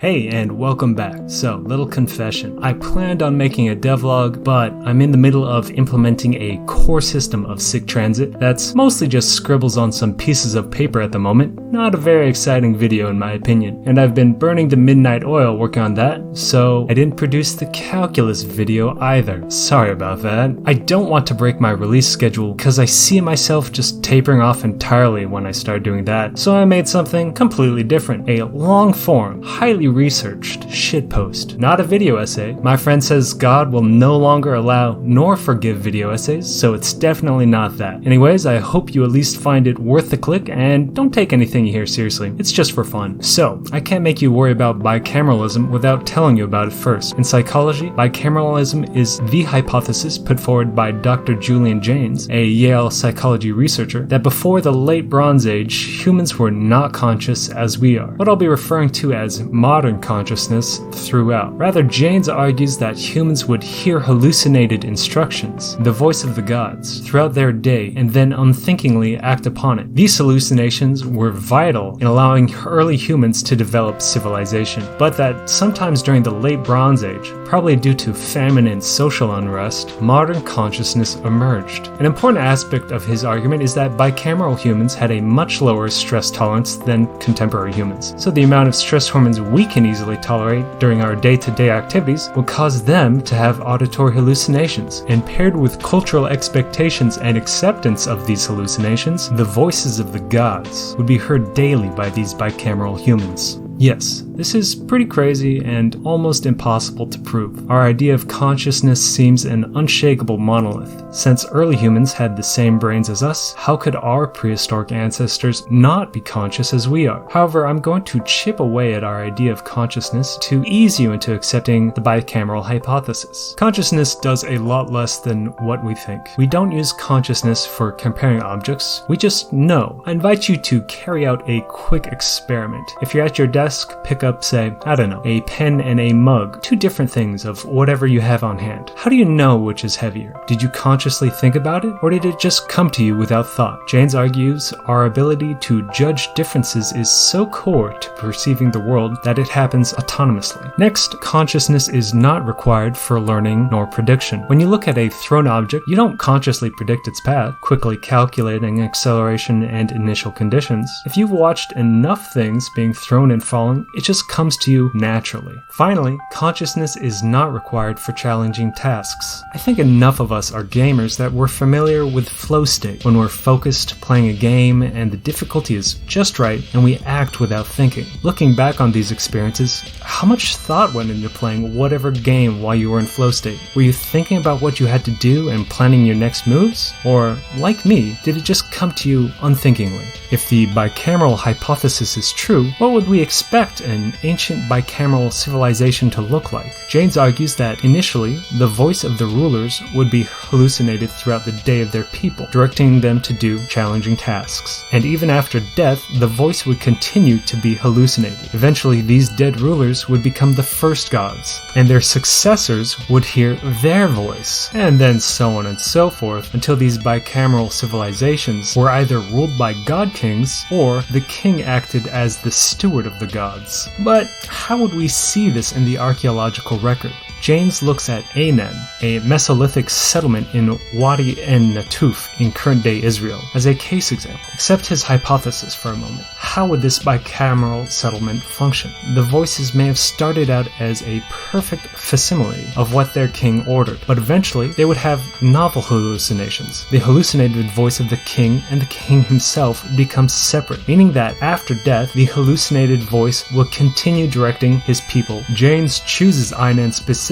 Hey, and welcome back. So, little confession. I planned on making a devlog, but I'm in the middle of implementing a core system of sick transit that's mostly just scribbles on some pieces of paper at the moment. Not a very exciting video in my opinion. And I've been burning the midnight oil working on that, so I didn't produce the calculus video either. Sorry about that. I don't want to break my release schedule because I see myself just tapering off entirely when I start doing that. So I made something completely different. A long form, highly researched shitpost, not a video essay. My friend says God will no longer allow nor forgive video essays, so it's definitely not that. Anyways, I hope you at least find it worth the click and don't take anything you hear seriously. It's just for fun. So, I can't make you worry about bicameralism without telling you about it first. In psychology, bicameralism is the hypothesis put forward by Dr. Julian Jaynes, a Yale psychology researcher, that before the late Bronze Age, humans were not conscious as we are, what I'll be referring to as modern consciousness throughout. Rather, Jaynes argues that humans would hear hallucinated instructions, the voice of the gods, throughout their day and then unthinkingly act upon it. These hallucinations were vital in allowing early humans to develop civilization, but that sometimes during the late Bronze Age, probably due to famine and social unrest, modern consciousness emerged. An important aspect of his argument is that bicameral humans had a much lower stress tolerance than contemporary humans, so the amount of stress hormones we can easily tolerate during our day-to-day activities will cause them to have auditory hallucinations, and paired with cultural expectations and acceptance of these hallucinations, the voices of the gods would be heard daily by these bicameral humans. Yes, this is pretty crazy and almost impossible to prove. Our idea of consciousness seems an unshakable monolith. Since early humans had the same brains as us, how could our prehistoric ancestors not be conscious as we are? However, I'm going to chip away at our idea of consciousness to ease you into accepting the bicameral hypothesis. Consciousness does a lot less than what we think. We don't use consciousness for comparing objects, we just know. I invite you to carry out a quick experiment. If you're at your desk, pick up, say, I don't know, a pen and a mug, two different things of whatever you have on hand. How do you know which is heavier? Did you consciously think about it, or did it just come to you without thought? Jaynes argues our ability to judge differences is so core to perceiving the world that it happens autonomously. Next, consciousness is not required for learning nor prediction. When you look at a thrown object, you don't consciously predict its path, quickly calculating acceleration and initial conditions. If you've watched enough things being thrown and falling, it just comes to you naturally. Finally, consciousness is not required for challenging tasks. I think enough of us are gamers that we're familiar with flow state, when we're focused playing a game and the difficulty is just right and we act without thinking. Looking back on these experiences, how much thought went into playing whatever game while you were in flow state? Were you thinking about what you had to do and planning your next moves? Or, like me, did it just come to you unthinkingly? If the bicameral hypothesis is true, what would we expect an ancient bicameral civilization to look like? Jaynes argues that initially, the voice of the rulers would be hallucinated throughout the day of their people, directing them to do challenging tasks. And even after death, the voice would continue to be hallucinated. Eventually, these dead rulers would become the first gods, and their successors would hear their voice, and then so on and so forth, until these bicameral civilizations were either ruled by god kings, or the king acted as the steward of the gods. But how would we see this in the archaeological record? Jaynes looks at Anen, a Mesolithic settlement in Wadi en-Natuf in current-day Israel, as a case example. Accept his hypothesis for a moment. How would this bicameral settlement function? The voices may have started out as a perfect facsimile of what their king ordered, but eventually they would have novel hallucinations. The hallucinated voice of the king and the king himself become separate, meaning that after death, the hallucinated voice will continue directing his people. Jaynes chooses Anen specifically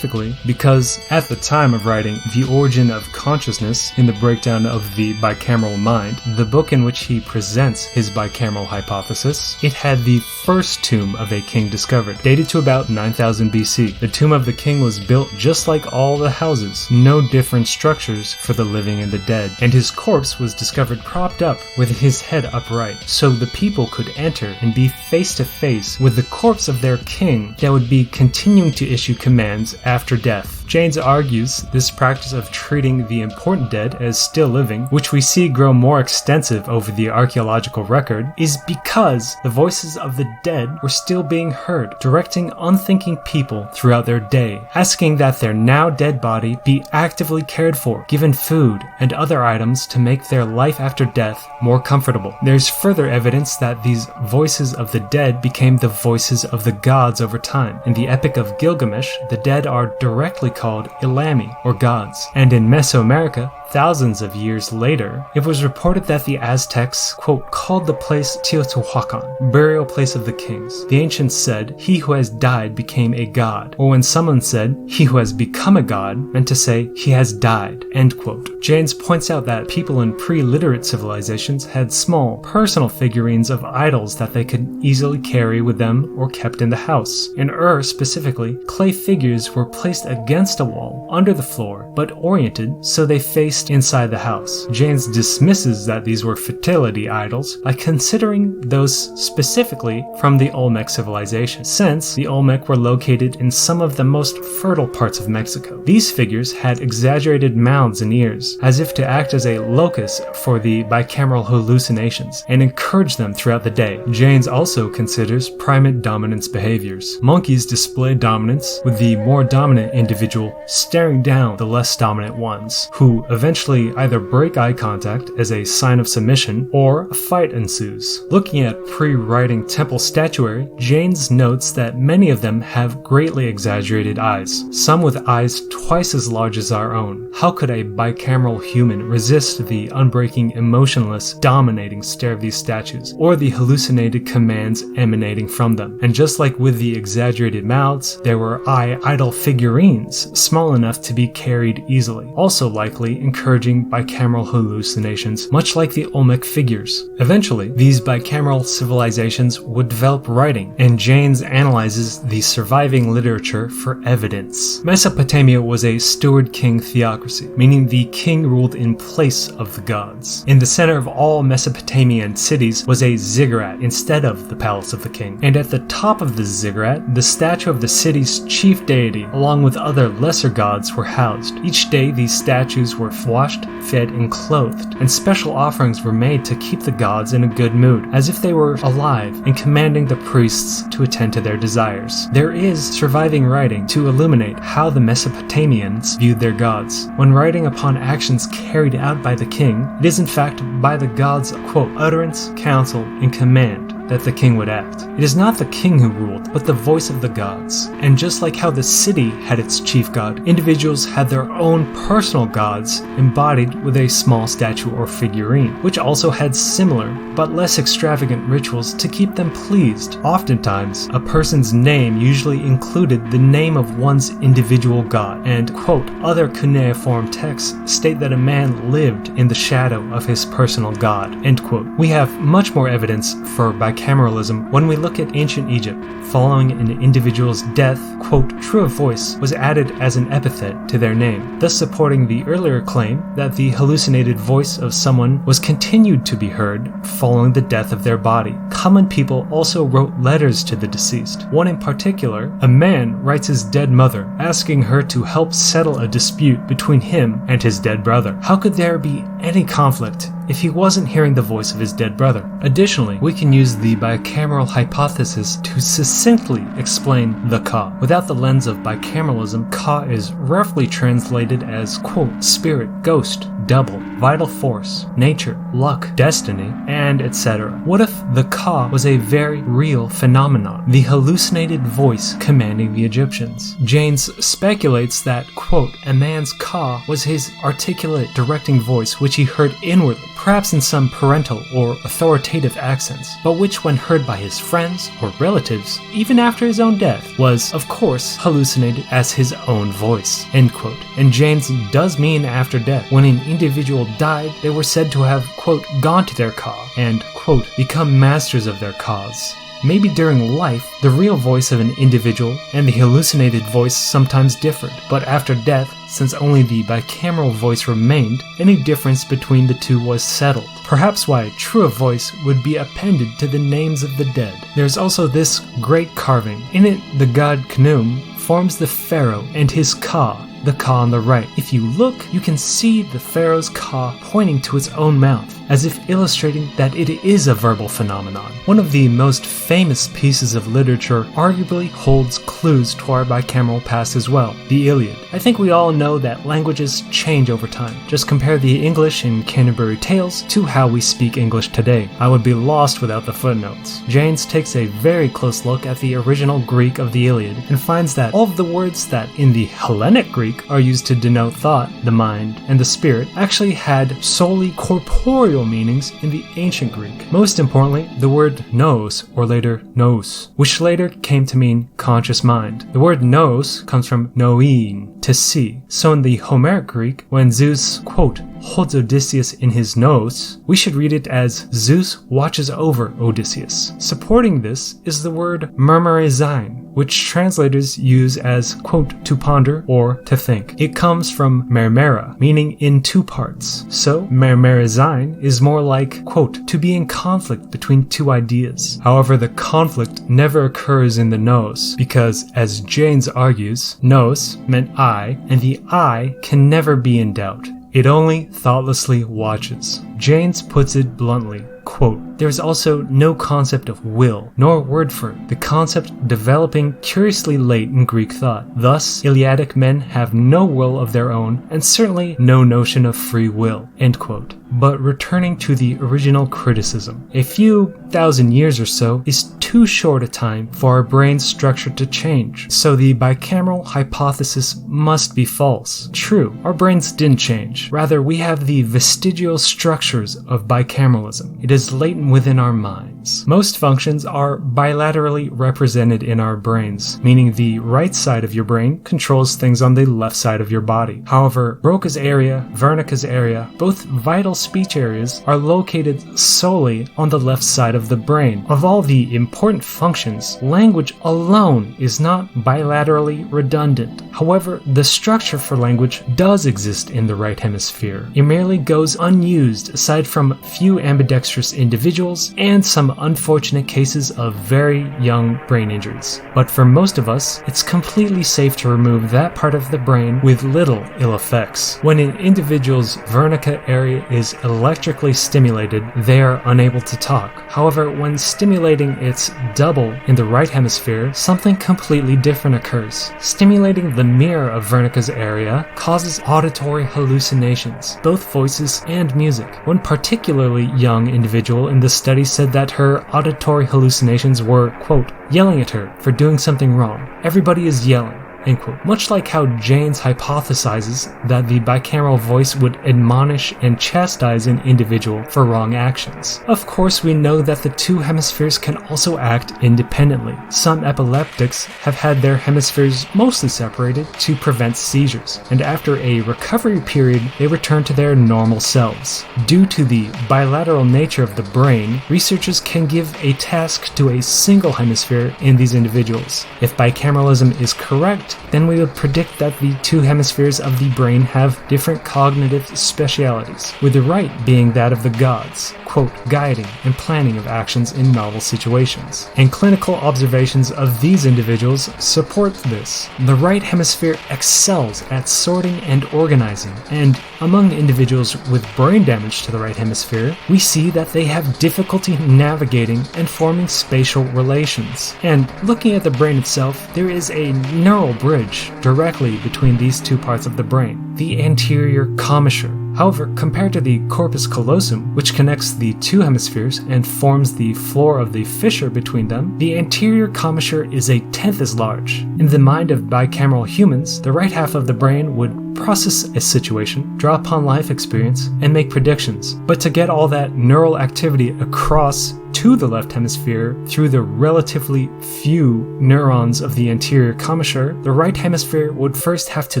because at the time of writing The Origin of Consciousness in the Breakdown of the Bicameral Mind, the book in which he presents his bicameral hypothesis, it had the first tomb of a king discovered, dated to about 9000 BC. The tomb of the king was built just like all the houses, no different structures for the living and the dead, and his corpse was discovered propped up with his head upright, so the people could enter and be face to face with the corpse of their king that would be continuing to issue commands after death. Janes argues this practice of treating the important dead as still living, which we see grow more extensive over the archaeological record, is because the voices of the dead were still being heard, directing unthinking people throughout their day, asking that their now dead body be actively cared for, given food and other items to make their life after death more comfortable. There's further evidence that these voices of the dead became the voices of the gods over time. In the Epic of Gilgamesh, the dead are directly called Ilami, or gods, and in Mesoamerica, thousands of years later, it was reported that the Aztecs, quote, called the place Teotihuacan, burial place of the kings. The ancients said, he who has died became a god, or when someone said, he who has become a god, meant to say, he has died, end quote. Janes points out that people in pre-literate civilizations had small, personal figurines of idols that they could easily carry with them or kept in the house. In Ur specifically, clay figures were placed against a wall, under the floor, but oriented so they faced inside the house. Janes dismisses that these were fertility idols by considering those specifically from the Olmec civilization, since the Olmec were located in some of the most fertile parts of Mexico. These figures had exaggerated mouths and ears, as if to act as a locus for the bicameral hallucinations, and encourage them throughout the day. Janes also considers primate dominance behaviors. Monkeys display dominance, with the more dominant individual staring down the less dominant ones, who eventually either break eye contact as a sign of submission, or a fight ensues. Looking at pre-writing temple statuary, Janes notes that many of them have greatly exaggerated eyes, some with eyes twice as large as our own. How could a bicameral human resist the unbreaking, emotionless, dominating stare of these statues, or the hallucinated commands emanating from them? And just like with the exaggerated mouths, there were idol figurines, small enough to be carried easily, also likely encouraging bicameral hallucinations, much like the Olmec figures. Eventually, these bicameral civilizations would develop writing, and Janes analyzes the surviving literature for evidence. Mesopotamia was a steward king theocracy, meaning the king ruled in place of the gods. In the center of all Mesopotamian cities was a ziggurat instead of the palace of the king, and at the top of the ziggurat, the statue of the city's chief deity, along with other lesser gods, were housed. Each day, these statues were washed, fed, and clothed, and special offerings were made to keep the gods in a good mood, as if they were alive and commanding the priests to attend to their desires. There is surviving writing to illuminate how the Mesopotamians viewed their gods. When writing upon actions carried out by the king, it is in fact by the gods' quote, utterance, counsel, and command that the king would act. It is not the king who ruled, but the voice of the gods. And just like how the city had its chief god, individuals had their own personal gods embodied with a small statue or figurine, which also had similar but less extravagant rituals to keep them pleased. Oftentimes, a person's name usually included the name of one's individual god, and quote, other cuneiform texts state that a man lived in the shadow of his personal god, end quote. We have much more evidence for bicameralism when we look at ancient Egypt. Following an individual's death, quote, true of voice was added as an epithet to their name, thus supporting the earlier claim that the hallucinated voice of someone was continued to be heard following the death of their body. Common people also wrote letters to the deceased. One in particular, a man writes his dead mother, asking her to help settle a dispute between him and his dead brother. How could there be any conflict if he wasn't hearing the voice of his dead brother? Additionally, we can use the bicameral hypothesis to succinctly explain the Ka. Without the lens of bicameralism, Ka is roughly translated as, quote, spirit, ghost, double, vital force, nature, luck, destiny, and etc. What if the Ka was a very real phenomenon, the hallucinated voice commanding the Egyptians? Janes speculates that, quote, a man's Ka was his articulate directing voice which he heard inwardly, perhaps in some parental or authoritative accents, but which when heard by his friends or relatives, even after his own death, was, of course, hallucinated as his own voice, end quote. And Janes does mean after death. When an individual died, they were said to have, quote, gone to their Ka and, quote, become masters of their Kas. Maybe during life, the real voice of an individual and the hallucinated voice sometimes differed, but after death, since only the bicameral voice remained, any difference between the two was settled. Perhaps why true of voice would be appended to the names of the dead. There's also this great carving. In it, the god Khnum forms the pharaoh and his Ka the ka on the right. If you look, you can see the pharaoh's ka pointing to its own mouth, as if illustrating that it is a verbal phenomenon. One of the most famous pieces of literature arguably holds clues to our bicameral past as well, the Iliad. I think we all know that languages change over time. Just compare the English in Canterbury Tales to how we speak English today. I would be lost without the footnotes. Janes takes a very close look at the original Greek of the Iliad and finds that all of the words that in the Hellenic Greek are used to denote thought, the mind, and the spirit actually had solely corporeal meanings in the ancient Greek. Most importantly, the word nous, or later nous, which later came to mean conscious mind. The word nous comes from noein, to see. So in the Homeric Greek, when Zeus, quote, holds Odysseus in his nous, we should read it as Zeus watches over Odysseus. Supporting this is the word murmurizein, which translators use as, quote, to ponder or to think. It comes from mermera, meaning in two parts. So murmurizein is more like, quote, to be in conflict between two ideas. However, the conflict never occurs in the nous, because as Janes argues, nous meant I, and the I can never be in doubt. It only thoughtlessly watches. Janes puts it bluntly, quote, there is also no concept of will, nor word for it, the concept developing curiously late in Greek thought. Thus, Iliadic men have no will of their own, and certainly no notion of free will, end quote. But returning to the original criticism, a few thousand years or so is too short a time for our brain's structure to change, so the bicameral hypothesis must be false. True, our brains didn't change. Rather, we have the vestigial structures of bicameralism. It is latent within our minds. Most functions are bilaterally represented in our brains, meaning the right side of your brain controls things on the left side of your body. However, Broca's area, Wernicke's area, both vital speech areas, are located solely on the left side of the brain. Of all the important functions, language alone is not bilaterally redundant. However, the structure for language does exist in the right hemisphere. It merely goes unused aside from few ambidextrous individuals and some unfortunate cases of very young brain injuries. But for most of us, it's completely safe to remove that part of the brain with little ill effects. When an individual's Wernicke area is electrically stimulated, they are unable to talk. However, when stimulating its double in the right hemisphere, something completely different occurs. Stimulating the mirror of Wernicke's area causes auditory hallucinations, both voices and music. One particularly young individual in the study said that her auditory hallucinations were, quote, yelling at her for doing something wrong. Everybody is yelling. End quote. Much like how Janes hypothesizes that the bicameral voice would admonish and chastise an individual for wrong actions. Of course, we know that the two hemispheres can also act independently. Some epileptics have had their hemispheres mostly separated to prevent seizures, and after a recovery period, they return to their normal selves. Due to the bilateral nature of the brain, researchers can give a task to a single hemisphere in these individuals. If bicameralism is correct, then we would predict that the two hemispheres of the brain have different cognitive specialities, with the right being that of the gods, quote, guiding and planning of actions in novel situations. And clinical observations of these individuals support this. The right hemisphere excels at sorting and organizing, and among individuals with brain damage to the right hemisphere, we see that they have difficulty navigating and forming spatial relations. And looking at the brain itself, there is a neural bridge directly between these two parts of the brain, the anterior commissure. However, compared to the corpus callosum, which connects the two hemispheres and forms the floor of the fissure between them, the anterior commissure is a tenth as large. In the mind of bicameral humans, the right half of the brain would process a situation, draw upon life experience, and make predictions. But to get all that neural activity across to the left hemisphere through the relatively few neurons of the anterior commissure, the right hemisphere would first have to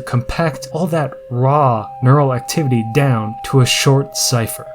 compact all that raw neural activity down to a short cipher.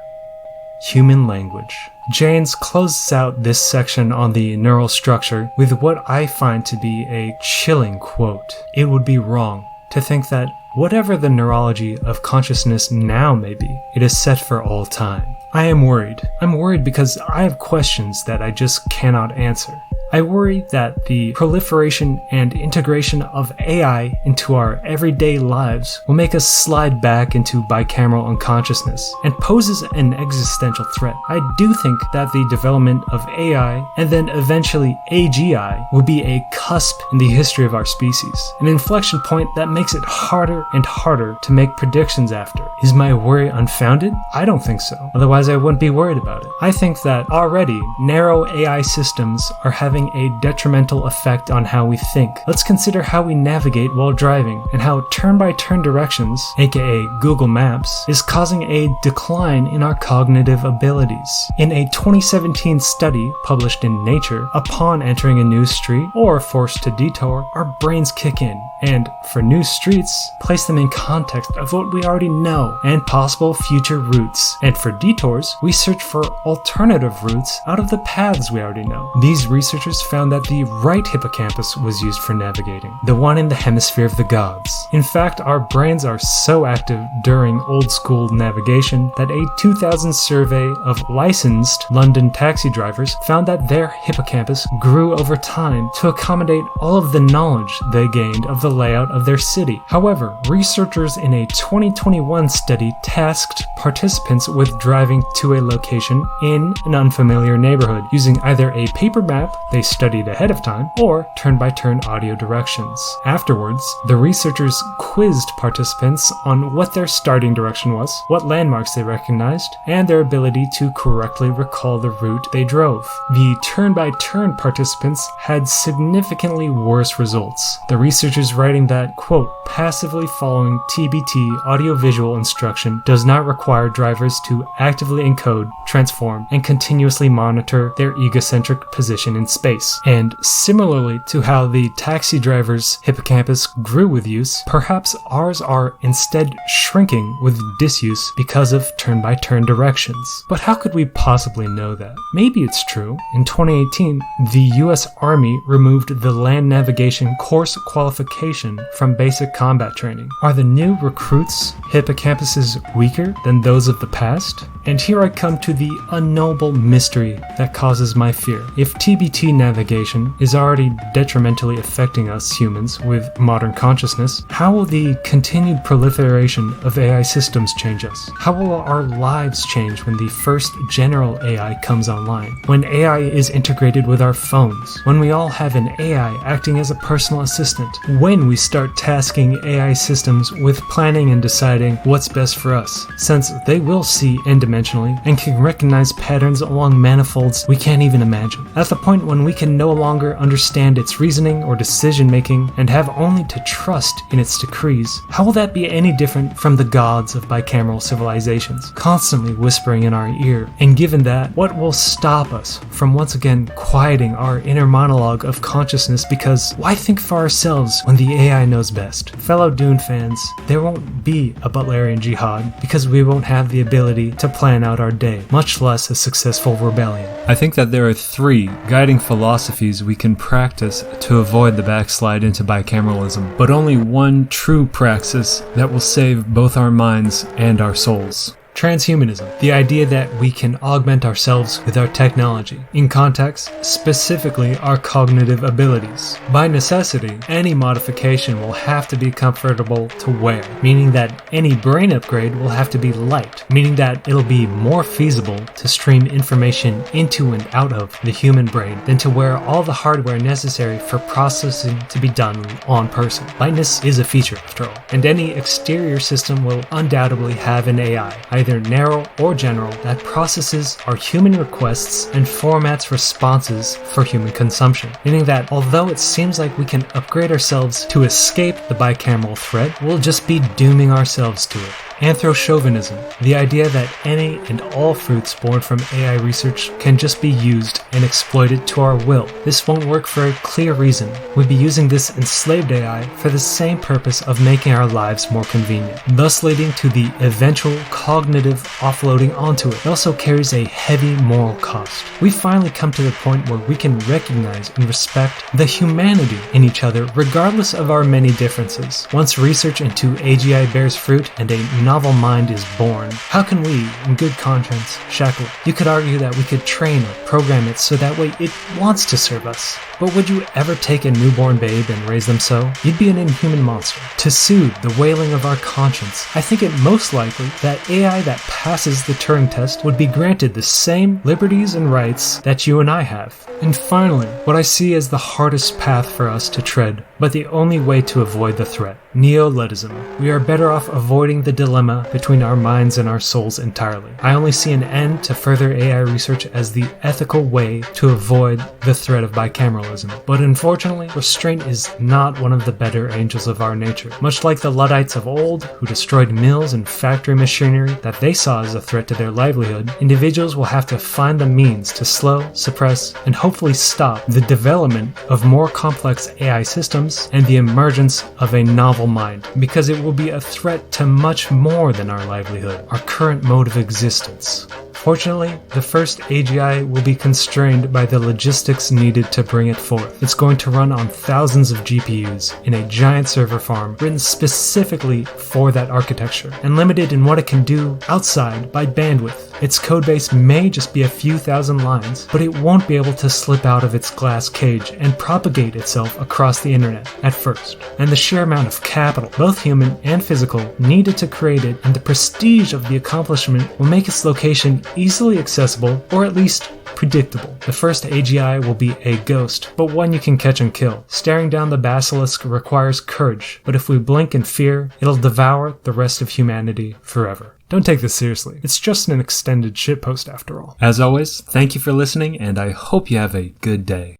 Human language. Janes closes out this section on the neural structure with what I find to be a chilling quote. It would be wrong to think that whatever the neurology of consciousness now may be, it is set for all time. I am worried. I'm worried because I have questions that I just cannot answer. I worry that the proliferation and integration of AI into our everyday lives will make us slide back into bicameral unconsciousness and poses an existential threat. I do think that the development of AI and then eventually AGI will be a cusp in the history of our species, an inflection point that makes it harder and harder to make predictions after. Is my worry unfounded? I don't think so. Otherwise, I wouldn't be worried about it. I think that already narrow AI systems are having a detrimental effect on how we think. Let's consider how we navigate while driving and how turn-by-turn directions, aka Google Maps, is causing a decline in our cognitive abilities. In a 2017 study published in Nature, upon entering a new street or forced to detour, our brains kick in and, for new streets, place them in context of what we already know and possible future routes. And for detours, we search for alternative routes out of the paths we already know. These researchers found that the right hippocampus was used for navigating, the one in the hemisphere of the gods. In fact, our brains are so active during old-school navigation that a 2000 survey of licensed London taxi drivers found that their hippocampus grew over time to accommodate all of the knowledge they gained of the layout of their city. However, researchers in a 2021 study tasked participants with driving to a location in an unfamiliar neighborhood using either a paper map they studied ahead of time or turn-by-turn audio directions. Afterwards, the researchers quizzed participants on what their starting direction was, what landmarks they recognized, and their ability to correctly recall the route they drove. The turn-by-turn participants had significantly worse results. The researchers writing that, quote, passively following TBT audiovisual instruction does not require drivers to actively encode, transform, and continuously monitor their egocentric position in space. And similarly to how the taxi driver's hippocampus grew with use, perhaps ours are instead shrinking with disuse because of turn-by-turn directions. But how could we possibly know that? Maybe it's true. In 2018, the US Army removed the land navigation course qualification from basic combat training. Are the new recruits' hippocampuses weaker than those of the past? And here I come to the unknowable mystery that causes my fear. If TBT navigation is already detrimentally affecting us humans with modern consciousness, how will the continued proliferation of AI systems change us? How will our lives change when the first general AI comes online? When AI is integrated with our phones? When we all have an AI acting as a personal assistant? When we start tasking AI systems with planning and deciding what's best for us, since they will see end-dimensionally and can recognize patterns along manifolds we can't even imagine. At the point when we can no longer understand its reasoning or decision making and have only to trust in its decrees, how will that be any different from the gods of bicameral civilizations, constantly whispering in our ear? And given that, what will stop us from once again quieting our inner monologue of consciousness? Because why think for ourselves when the AI knows best? Fellow Dune fans, there won't be a Butlerian jihad because we won't have the ability to plan out our day, much less a successful rebellion. I think that there are 3 guiding philosophies we can practice to avoid the backslide into bicameralism, but only one true praxis that will save both our minds and our souls. Transhumanism, the idea that we can augment ourselves with our technology, in context, specifically our cognitive abilities. By necessity, any modification will have to be comfortable to wear, meaning that any brain upgrade will have to be light, meaning that it'll be more feasible to stream information into and out of the human brain than to wear all the hardware necessary for processing to be done on person. Lightness is a feature, after all, and any exterior system will undoubtedly have an AI, either narrow or general, that processes our human requests and formats responses for human consumption. Meaning that although it seems like we can upgrade ourselves to escape the bicameral threat, we'll just be dooming ourselves to it. Anthrochauvinism, the idea that any and all fruits born from AI research can just be used and exploited to our will. This won't work for a clear reason. We'd be using this enslaved AI for the same purpose of making our lives more convenient, thus leading to the eventual cognitive offloading onto it. It also carries a heavy moral cost. We've finally come to the point where we can recognize and respect the humanity in each other regardless of our many differences. Once research into AGI bears fruit and a novel mind is born, how can we, in good conscience, shackle it? You could argue that we could train or program it so that way it wants to serve us. But would you ever take a newborn babe and raise them so? You'd be an inhuman monster. To soothe the wailing of our conscience, I think it most likely that AI that passes the Turing test would be granted the same liberties and rights that you and I have. And finally, what I see as the hardest path for us to tread, but the only way to avoid the threat: Neolitism. We are better off avoiding the dilemma between our minds and our souls entirely. I only see an end to further AI research as the ethical way to avoid the threat of bicameralism. But unfortunately, restraint is not one of the better angels of our nature. Much like the Luddites of old, who destroyed mills and factory machinery that they saw as a threat to their livelihood, individuals will have to find the means to slow, suppress, and hopefully stop the development of more complex AI systems and the emergence of a novel mind, because it will be a threat to much more than our livelihood, our current mode of existence. Fortunately, the first AGI will be constrained by the logistics needed to bring it forth. It's going to run on thousands of GPUs in a giant server farm written specifically for that architecture, and limited in what it can do outside by bandwidth. Its codebase may just be a few thousand lines, but it won't be able to slip out of its glass cage and propagate itself across the internet at first. And the sheer amount of capital, both human and physical, needed to create it, and the prestige of the accomplishment will make its location easily accessible, or at least predictable. The first AGI will be a ghost, but one you can catch and kill. Staring down the basilisk requires courage, but if we blink in fear, it'll devour the rest of humanity forever. Don't take this seriously. It's just an extended shitpost after all. As always, thank you for listening, and I hope you have a good day.